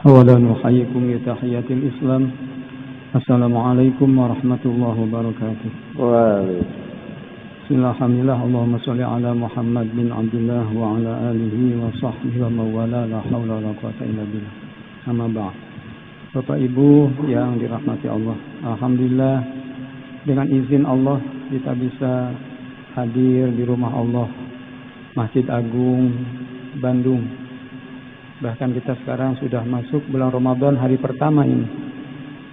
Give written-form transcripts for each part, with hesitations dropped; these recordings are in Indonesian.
أولا أحييكم بتحية الإسلام. السلام عليكم ورحمة الله وبركاته. بسم الله الحمد لله اللهم صل على محمد بن عبد الله وعلى آله وصحبه ومن والاه لا حول ولا قوة إلا بالله. Amma ba'd. Bapak Ibu yang dirahmati Allah, alhamdulillah dengan izin Allah kita bisa hadir di rumah Allah Masjid Agung Bandung. Bahkan kita sekarang sudah masuk bulan Ramadan hari pertama ini.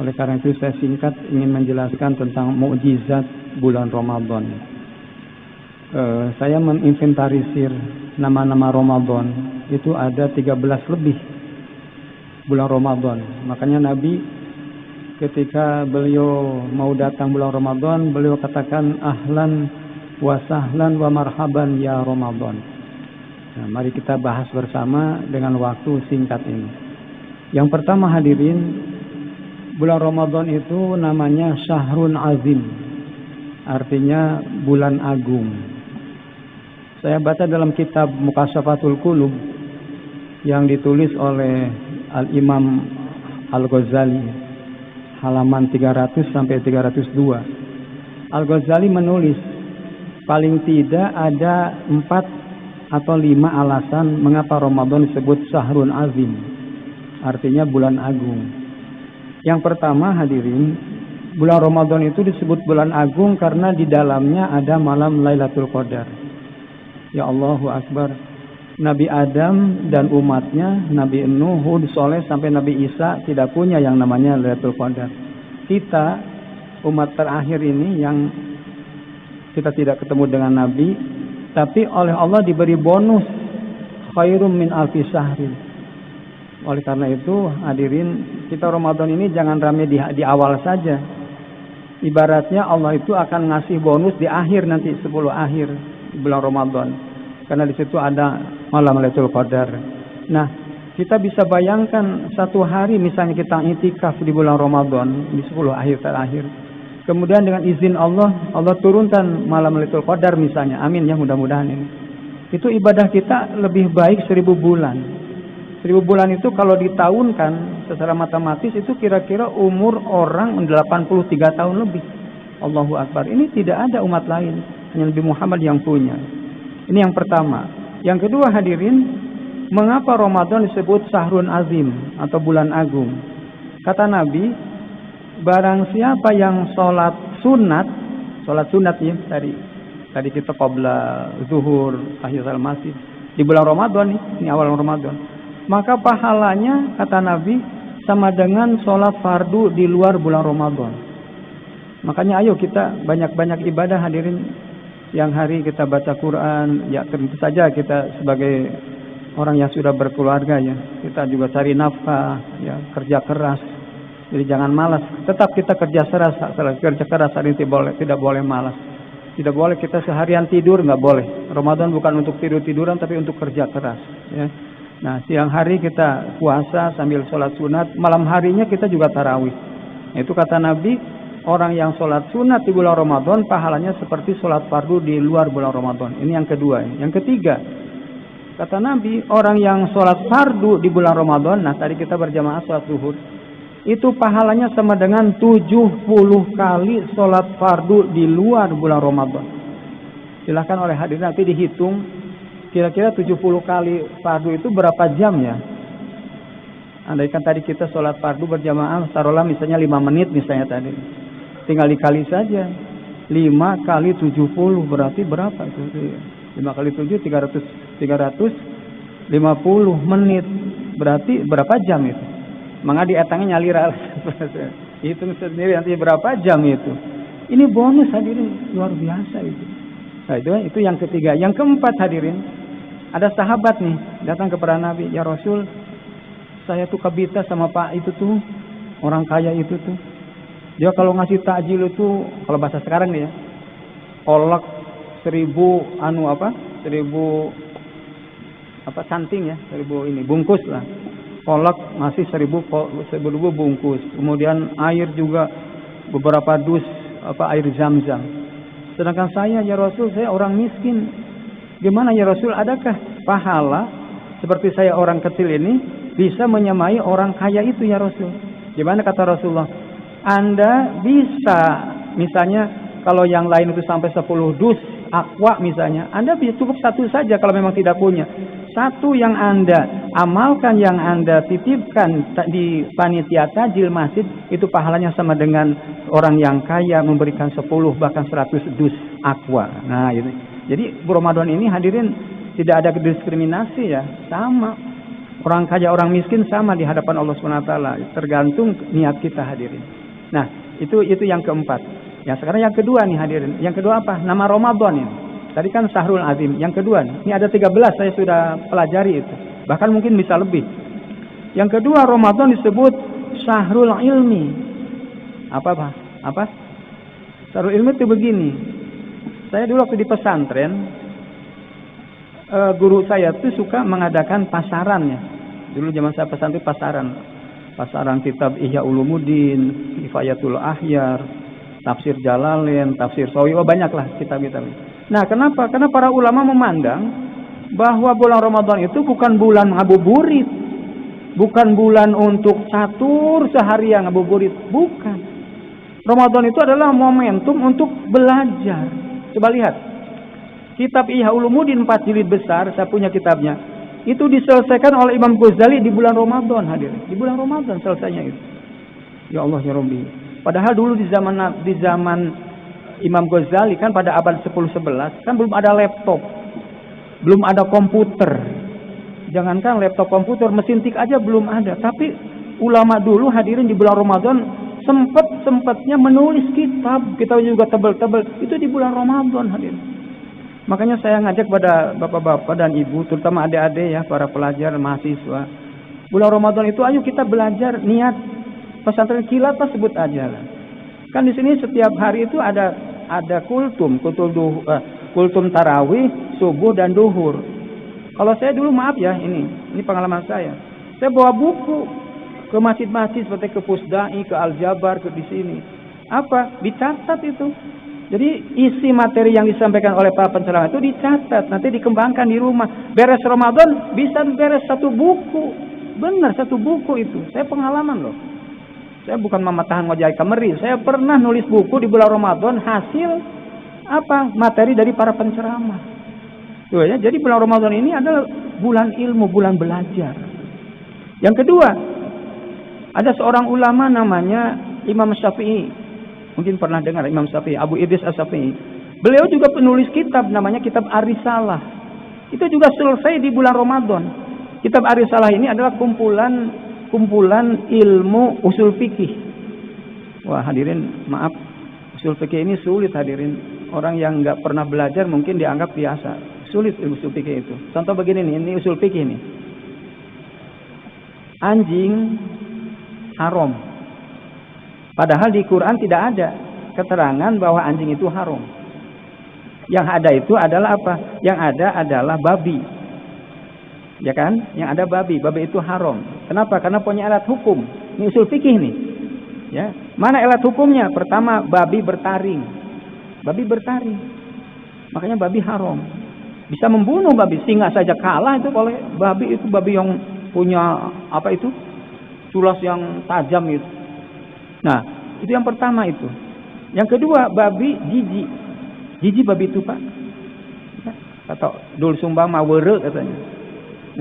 Oleh karena itu saya singkat ingin menjelaskan tentang mukjizat bulan Ramadan. Saya menginventarisir nama-nama Ramadan, itu ada 13 lebih bulan Ramadan. Makanya Nabi ketika beliau mau datang bulan Ramadan, beliau katakan ahlan wa sahlan wa marhaban ya Ramadan. Nah, mari kita bahas bersama dengan waktu singkat ini. Yang pertama hadirin, bulan Ramadan itu namanya Syahrun Azim, artinya bulan agung. Saya baca dalam kitab Mukashafatul Qulub yang ditulis oleh Al-Imam Al-Ghazali, halaman 300 sampai 302. Al-Ghazali menulis paling tidak ada 4 atau 5 alasan mengapa Ramadan disebut Syahrun Azim, artinya bulan agung. Yang pertama hadirin, bulan Ramadan itu disebut bulan agung karena di dalamnya ada malam Lailatul Qadar. Ya Allahu Akbar. Nabi Adam dan umatnya, Nabi Nuh, Hud, Soleh sampai Nabi Isa tidak punya yang namanya Lailatul Qadar. Kita umat terakhir ini yang kita tidak ketemu dengan Nabi, tapi oleh Allah diberi bonus khairum min alfi syahrin. Oleh karena itu hadirin, kita Ramadan ini jangan rame di awal saja. Ibaratnya Allah itu akan ngasih bonus di akhir nanti, 10 akhir di bulan Ramadan. Karena di situ ada malam Lailatul Qadar. Nah, kita bisa bayangkan satu hari misalnya kita itikaf di bulan Ramadan di 10 akhir terakhir. Kemudian dengan izin Allah, Allah turunkan malam Lailatul Qadar misalnya. Amin ya, mudah-mudahan ini. Itu ibadah kita lebih baik 1000 bulan. 1000 bulan itu kalau ditahunkan secara matematis itu kira-kira umur orang 83 tahun lebih. Allahu Akbar. Ini tidak ada umat lain, hanya Nabi Muhammad yang punya. Ini yang pertama. Yang kedua hadirin, mengapa Ramadan disebut Syahrun Azim atau bulan agung? Kata Nabi, barang siapa yang sholat sunat ya, tadi kita qabla zuhur, tahiyatul masjid di bulan Ramadan nih, ini awal Ramadan, maka pahalanya kata Nabi sama dengan sholat fardu di luar bulan Ramadan. Makanya ayo kita banyak-banyak ibadah hadirin. Yang hari kita baca Quran, ya tentu saja kita sebagai orang yang sudah berkeluarga ya, kita juga cari nafkah, ya kerja keras. Jadi jangan malas, tetap kita kerja keras hari ini tidak boleh malas. Tidak boleh kita seharian tidur, nggak boleh. Ramadan bukan untuk tidur-tiduran tapi untuk kerja keras ya. Nah, siang hari kita puasa sambil sholat sunat, malam harinya kita juga tarawih. Itu kata Nabi, orang yang sholat sunat di bulan Ramadan pahalanya seperti sholat fardu di luar bulan Ramadan. Ini yang kedua. Yang ketiga, kata Nabi, orang yang sholat fardu di bulan Ramadan, nah tadi kita berjamaah sholat zuhur, itu pahalanya sama dengan 70 kali sholat fardu di luar bulan Ramadan. Silahkan oleh hadirin nanti dihitung, kira-kira 70 kali fardu itu berapa jam ya? Andaikan tadi kita sholat fardu berjamaah, taruhlah misalnya 5 menit misalnya tadi. Tinggal dikali saja. 5 kali 70 berarti berapa itu? 5 kali 7, 350 menit. Berarti berapa jam itu? Maka dietangnya nyalir. Hitung sendiri nanti berapa jam itu. Ini bonus hadirin, luar biasa itu. Nah, itu yang ketiga. Yang keempat hadirin, ada sahabat nih datang kepada Nabi, ya Rasul, saya tuh kabita sama Pak itu tuh, orang kaya itu tuh. Dia kalau ngasih takjil itu, kalau bahasa sekarang nih ya, kolak 1000 canting ya, 1000 ini bungkus lah. Kolak ngasih 1000 bungkus. Kemudian air juga beberapa dus air zam-zam. Sedangkan saya ya Rasul, saya orang miskin. Gimana ya Rasul, adakah pahala seperti saya orang kecil ini bisa menyamai orang kaya itu ya Rasul. Gimana kata Rasulullah? Anda bisa, misalnya kalau yang lain itu sampai 10 dus aqua misalnya, Anda bisa cukup satu saja kalau memang tidak punya. Satu yang Anda amalkan, yang Anda titipkan di panitia tajil masjid, itu pahalanya sama dengan orang yang kaya memberikan 10 bahkan 100 dus aqua. Nah, itu. Jadi Ramadan ini hadirin tidak ada diskriminasi ya, sama. Orang kaya, orang miskin sama di hadapan Allah SWT. Tergantung niat kita hadirin. Nah, itu yang keempat. Ya, sekarang yang kedua nih hadirin. Yang kedua apa? Nama Ramadan ini. Tadi kan Syahrul Azim. Yang kedua, ini ada 13 saya sudah pelajari itu. Bahkan mungkin bisa lebih. Yang kedua, Ramadan disebut Syahrul Ilmi. Apa? Syahrul Ilmi itu begini. Saya dulu waktu di pesantren, guru saya tuh suka mengadakan pasarannya. Dulu zaman saya pesantren pasaran kitab Ihya Ulumuddin, Kifayatul Ahyar, Tafsir Jalalain, Tafsir Sawi, banyaklah kitab-kitab. Nah, kenapa? Karena para ulama memandang bahwa bulan Ramadan itu bukan bulan ngabuburit, bukan bulan untuk catur seharian ngabuburit, bukan. Ramadan itu adalah momentum untuk belajar. Coba lihat. Kitab Ihya Ulumuddin 4 jilid besar, saya punya kitabnya. Itu diselesaikan oleh Imam Ghazali di bulan Ramadan, hadirin. Di bulan Ramadan selesainya itu. Ya Allah ya Rabbi. Padahal dulu di zaman Imam Ghazali kan pada abad 10-11 kan belum ada laptop. Belum ada komputer. Jangankan laptop, komputer, mesin tik aja belum ada. Tapi ulama dulu hadirin di bulan Ramadan sempatnya menulis kitab juga tebal-tebal. Itu di bulan Ramadan hadirin. Makanya saya ngajak pada bapak-bapak dan ibu, terutama adik-adik ya, para pelajar, mahasiswa. Bulan Ramadan itu ayo kita belajar niat pesantren kilat sebut aja lah. Kan di sini setiap hari itu ada kultum tarawih, subuh dan duhur. Kalau saya dulu maaf ya, ini pengalaman saya. Saya bawa buku ke masjid-masjid seperti ke Pusdai, ke Al-Jabar, ke di sini. Apa? Dicatat itu. Jadi isi materi yang disampaikan oleh para penceramah itu dicatat, nanti dikembangkan di rumah. Beres Ramadan bisa beres 1 buku. Benar, 1 buku itu. Saya pengalaman loh. Saya bukan mematahan wajah kemeri. Saya pernah nulis buku di bulan Ramadan hasil materi dari para penceramah. Tuh ya, jadi bulan Ramadan ini adalah bulan ilmu, bulan belajar. Yang kedua, ada seorang ulama namanya Imam Syafi'i. Mungkin pernah dengar Imam Syafi'i, Abu Idris As-Syafi'i. Beliau juga penulis kitab namanya Kitab Ar-Risalah. Itu juga selesai di bulan Ramadan. Kitab Ar-Risalah ini adalah kumpulan ilmu usul fikih. Wah hadirin, maaf, usul fikih ini sulit hadirin. Orang yang nggak pernah belajar mungkin dianggap biasa. Sulit ilmu usul fikih itu. Contoh begini nih, ini usul fikih nih. Anjing haram. Padahal di Quran tidak ada keterangan bahwa anjing itu haram. Yang ada itu adalah apa? Yang ada adalah babi. Ya kan? Yang ada babi. Babi itu haram. Kenapa? Karena punya alat hukum. Ini usul fikih nih. Ya. Mana alat hukumnya? Pertama, babi bertaring. Babi bertaring. Makanya babi haram. Bisa membunuh babi. Singa saja kalah itu oleh babi. Itu babi yang punya tulas yang tajam itu. Nah, itu yang pertama itu. Yang kedua, babi jijik. Jijik babi itu, Pak. Atau dul sumbang mawere katanya.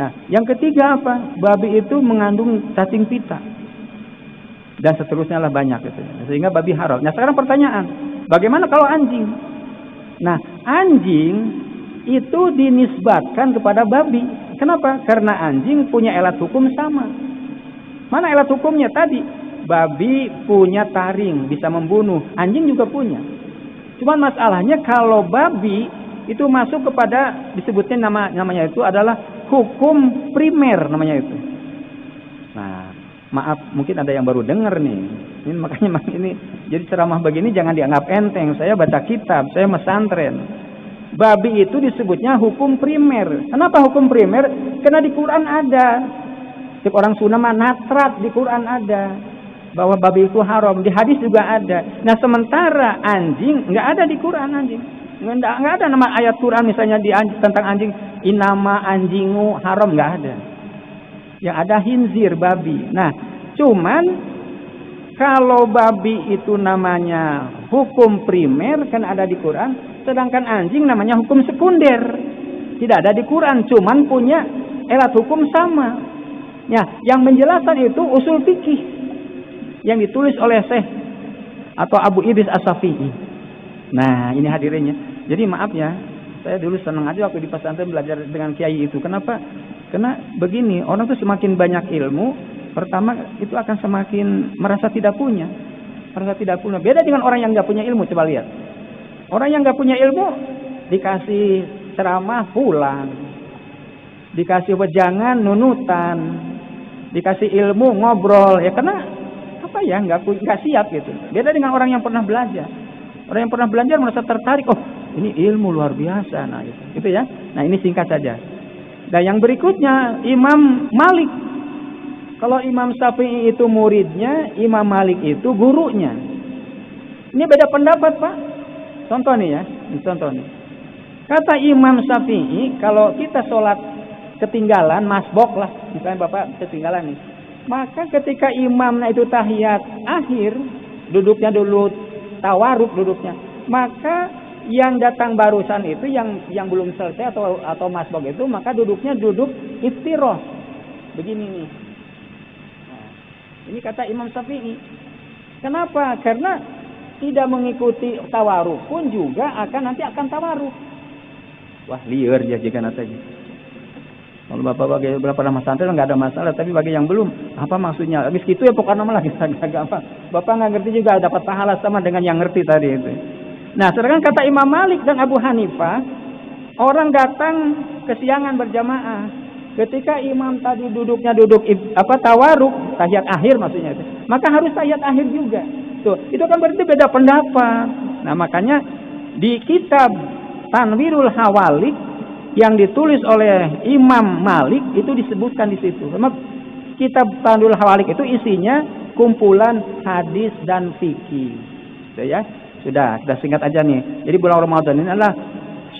Nah, yang ketiga apa? Babi itu mengandung cacing pita. Dan seterusnya lah banyak katanya. Sehingga babi haram. Nah, sekarang pertanyaan, bagaimana kalau anjing? Nah, anjing itu dinisbatkan kepada babi. Kenapa? Karena anjing punya alat hukum sama. Mana alat hukumnya tadi? Babi punya taring, bisa membunuh. Anjing juga punya. Cuman masalahnya kalau babi itu masuk kepada, disebutnya namanya itu adalah hukum primer namanya itu. Nah, maaf, mungkin ada yang baru dengar nih. Ini makanya ini jadi ceramah begini jangan dianggap enteng. Saya baca kitab, saya mesantren. Babi itu disebutnya hukum primer. Kenapa hukum primer? Karena di Quran ada. Setiap orang Sunda mah natrat, di Quran ada. Bahwa babi itu haram, di hadis juga ada. Nah, sementara anjing nggak ada di Quran anjing. Nggak ada nama ayat Quran misalnya tentang anjing, inama anjingu haram, nggak ada. Yang ada khinzir, babi. Nah, cuman kalau babi itu namanya hukum primer kan ada di Quran, sedangkan anjing namanya hukum sekunder. Tidak ada di Quran, cuman punya erat hukum sama. Ya, yang menjelaskan itu usul fikih yang ditulis oleh Syekh atau Abu Idris As-Syafi'i. Nah, ini hadirinnya. Jadi maaf ya, saya dulu senang aja waktu di pesantren belajar dengan kiai itu. Kenapa? Karena begini, orang tuh semakin banyak ilmu, pertama itu akan semakin merasa tidak punya. Merasa tidak punya. Beda dengan orang yang nggak punya ilmu, coba lihat. Orang yang nggak punya ilmu dikasih ceramah pulang, dikasih wejangan nunutan, dikasih ilmu ngobrol, ya karena apa ya nggak siap gitu. Beda dengan orang yang pernah belajar. Orang yang pernah belajar merasa tertarik, oh ini ilmu luar biasa, nah gitu ya. Nah ini singkat saja. Dan yang berikutnya Imam Malik. Kalau Imam Syafi'i itu muridnya, Imam Malik itu gurunya. Ini beda pendapat, Pak. Contoh nih ya, contoh nih. Kata Imam Syafi'i, kalau kita sholat ketinggalan, masbok lah, misalnya Bapak ketinggalan nih. Maka ketika imamnya itu tahiyat akhir, duduknya dulu tawaruk duduknya, maka yang datang barusan itu yang belum selesai atau masbok itu, maka duduknya duduk iftiroh. Begini nih. Nah, ini kata Imam Syafi'i. Kenapa? Karena tidak mengikuti tawaruk pun juga nanti akan tawaruk. Wah, liar ya jika natanya. Kalau Bapak bagi berapa nama santri nggak ada masalah, tapi bagi yang belum, apa maksudnya? Habis gitu ya pokoknya malah kita nggak gampang. Bapak nggak ngerti juga dapat pahala sama dengan yang ngerti tadi itu. Nah, sedangkan kata Imam Malik dan Abu Hanifah, orang datang kesiangan berjamaah. Ketika imam tadi duduknya duduk tawaruk, tahiyat akhir maksudnya itu, maka harus tahiyat akhir juga. Tuh, itu kan berarti beda pendapat. Nah, makanya di kitab Tanwirul Hawalik yang ditulis oleh Imam Malik itu disebutkan di situ. Karena kitab Tanwirul Hawalik itu isinya kumpulan hadis dan fikih. Sudah singkat aja nih. Jadi bulan Ramadan ini adalah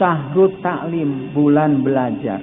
syahrut ta'lim, bulan belajar.